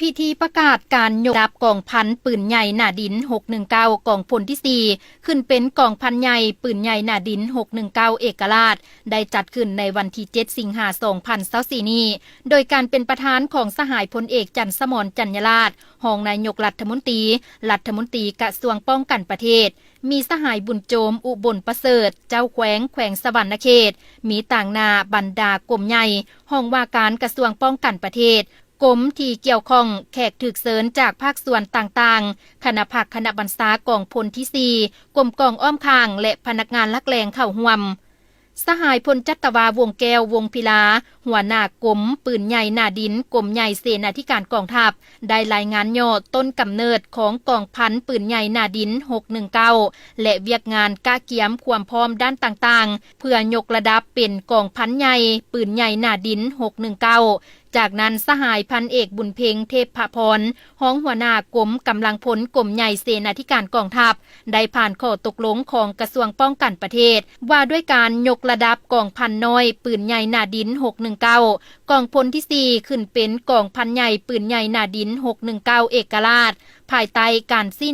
พิธีประกาศการยกระดับกองพันปืนใหญ่หน้าดิน619กองพลที่4ขึ้นเป็นกองพันใหญ่ปืนใหญ่หน้าดิน619เอกราชได้จัดขึ้นในวันที่7สิงหาคม2024นี้โดยการเป็นประธานของสหายพลเอกจันทร์สมรจันยราชรองนายกรัฐมนตรีกระทรวงป้องกันประเทศมีสหายบุญโจมอุบลประเสริฐเจ้าแขวงสะหวรรณเขตมีต่างนาบรรดากรมใหญ่ห้องว่าการกระทรวงป้องกันประเทศกรมที่เกี่ยวข้องแขกถึกเสริญจากภาคส่วนต่างๆคณะผักคณะบรรษากองพลที่4กรมกองอ้อมข้างและพนักงานลักแรงเข้าร่วมสหายพลจัตวาวงแก้ววงพิลาหัวหน้ากรมปืนใหญ่หน้าดินกรมใหญ่เสนาธิการกองทัพได้รายงานย่อต้นกำเนิดของกองพันปืนใหญ่หน้าดิน619และเวียกงานกะเกียมความพร้อมด้านต่างๆเพื่อยกระดับเป็นกองพันใหญ่ปืนใหญ่หน้าดิน619จากนั้นสหายพันเอกบุญเพ็งเทพพรห้องหัวหน้ากรมกำลังพลกรมใหญ่เสนาธิการกองทัพได้ผ่านข้อตกลงของกระทรวงป้องกันประเทศว่าด้วยการยกระดับกองพันน้อยปืนใหญ่หน้าดิน619กองพลที่4ขึ้นเป็นกองพันใหญ่ปืนใหญ่หน้าดิน619เอกราชภายใต้การซี่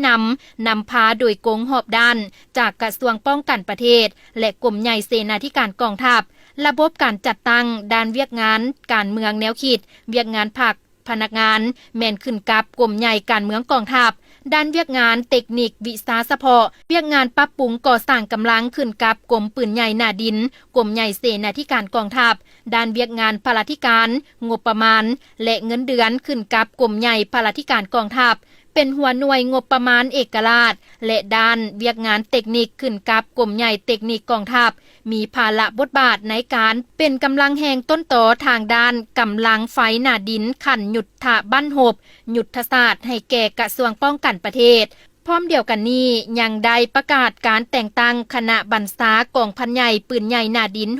นำพาโดยกงหอบด้านจากกระทรวงป้องกันประเทศและกรมใหญ่เสนาธิการกองทัพระบบการจัดตั้งด้านเวียกงานการเมืองแนวคิดเวียกงานภาคพนักงานแม่นขึ้นกับกรมใหญ่การเมืองกองทัพด้านเวียกงานเทคนิควิชาเฉพาะเวียกงานปรับปรุงก่อสร้างกำลังขึ้นกับกรมปืนใหญ่หน้าดินกรมใหญ่เสนาธิการกองทัพด้านเวียกงานพลาธิการงบประมาณและเงินเดือนขึ้นกับกรมใหญ่พลาธิการกองทัพเป็นหัวหน่วยงบประมาณเอกราชและด้านเวียกงานเทคนิคขึ้นกับกรมใหญ่เทคนิคกองทัพมีภาระบทบาทในการเป็นกำลังแห่งต้นต่อทางด้านกำลังไฟหน้าดินขันยุทธบั้นหบยุทธศาสตร์ให้แก่กระทรวงป้องกันประเทศพร้อมเดียวกันนี้ยังได้ประกาศการแต่งตั้งคณะบรรษากองพันใหญ่ปืนใหญ่หน้าดิน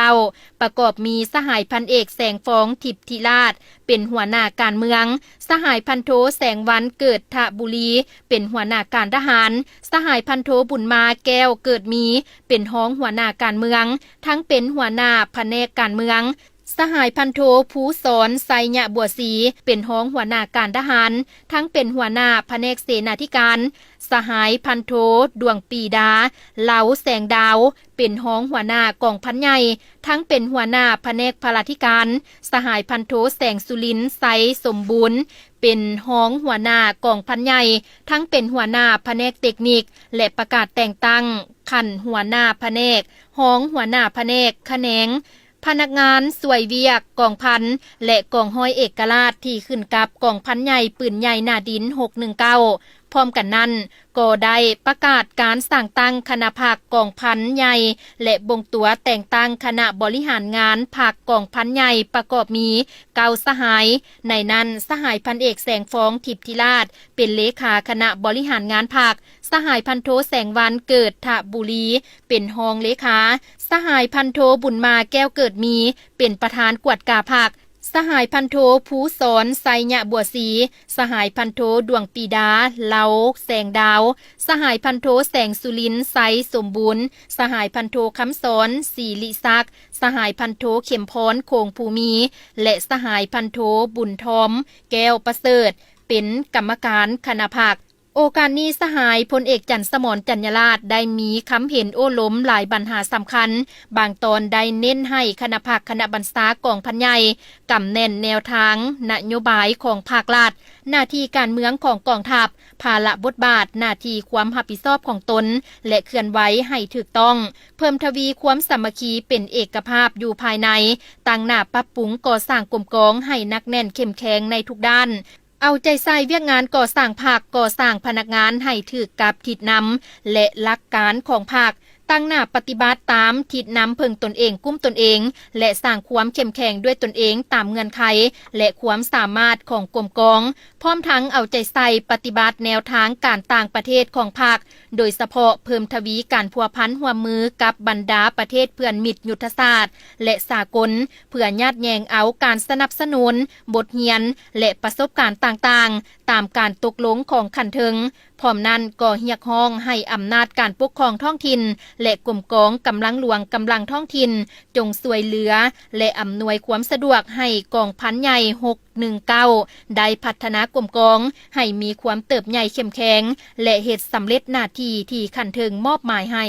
619ประกอบมีสหายพันเอกแสงฟองทิพย์ธิราชเป็นหัวหน้าการเมืองสหายพันโทแสงวันเกิดทบุรีเป็นหัวหน้าการทหารสหายพันโทบุญมาแก้วเกิดมีเป็นห้องหัวหน้าการเมืองทั้งเป็นหัวหน้าแผนกการเมืองสหายพันโทภูสอนไซญะบัวศรีเป็นห้องหัวหน้าการทหารทั้งเป็นหัวหน้าแผนกเสนาธิการสหายพันโทดวงปีดาเหลาแสงดาวเป็นห้องหัวหน้ากองพันใหญ่ทั้งเป็นหัวหน้าแผนกพลาธิการสหายพันโทแสงสุรินทร์ไซสมบูรณ์เป็นห้องหัวหน้ากองพันใหญ่ทั้งเป็นหัวหน้าแผนกเทคนิคและประกาศแต่งตั้งขันหัวหน้าแผนกห้องหัวหน้าแผนกแขนงพนักงานสวยเวียกกองพันและกองห้อยเอกราชที่ขึ้นกับกองพันใหญ่ปืนใหญ่หน้าดิน619พร้อมกันนั้นก็ได้ประกาศการสั่งตั้งคณะภาคกองพันใหญ่และบ่งตัวแต่งตั้งคณะบริหารงานภาคกองพันใหญ่ประกอบมี9สหายในนั้นสหายพันเอกแสงฟองทิพย์ธิราชเป็นเลขาคณะบริหารงานภาคสหายพันโทแสงวันเกิดทบุรีเป็นรองเลขาสหายพันโทบุญมาแก้วเกิดมีเป็นประธานกวดกาภาคสหายพันโทภูสอนไซญะบัวศรีสหายพันโทดวงปีดาเหลาแสงดาวสหายพันโทแสงสุรินทร์ไซสมบูรณ์สหายพันโทคำสอนศรีลิศักดิ์สหายพันโทเข็มพรโคงภูมิและสหายพันโทบุญทอมแก้วประเสริฐเป็นกรรมการคณะภาคโอกาสนี้สหายพลเอกจันทร์สมรจันยราชได้มีคำเห็นโอ้ล้มหลายปัญหาสำคัญบางตอนได้เน้นให้คณะภาคคณะบรรษากองพันใหญ่กำแน่นแนวทางนโยบายของภาครัฐหน้าที่การเมืองของกองทัพภาระบทบาทหน้าที่ความรับผิดชอบของตนและเคลื่อนไหวให้ถูกต้องเพิ่มทวีความสามัคคีเป็นเอกภาพอยู่ภายในตั้งหน้าปรับปรุงก่อสร้างกรมกองให้นักแน่นเข้มแข็งในทุกด้านเอาใจใส่เวียกงานก่อสร้างภาคก่อสร้างพนักงานให้ถูกกับทิศนำและหลักการของภาคตั้งหน้าปฏิบัติตามทิศนำเพิ่งตนเองกุ้มตนเองและสร้างความเข้มแข็งด้วยตนเองตามเงื่อนไขและความสามารถของกรมกองพร้อมทั้งเอาใจใส่ปฏิบัติแนวทางการต่างประเทศของภาคโดยเฉพาะเพิ่มทวีการพัวพันร่วมมือกับบรรดาประเทศเพื่อนมิตรยุทธศาสตร์และสากลเพื่อญาติแยงเอาการสนับสนุนบทเรียนและประสบการณ์ต่างๆ ตามการตกลงของขันเทิงพร้อมนั้นก็เรียกร้องให้อำนาจการปกครองท้องถิ่นและกรมกองกำลังหลวงกำลังท้องถิ่นจงช่วยเหลือและอำนวยความสะดวกให้กองพันใหญ่619ได้พัฒนากรมกองให้มีความเติบใหญ่เข้มแข็งและเฮ็ดสำเร็จหน้าที่ที่ขันเทิงมอบหมายให้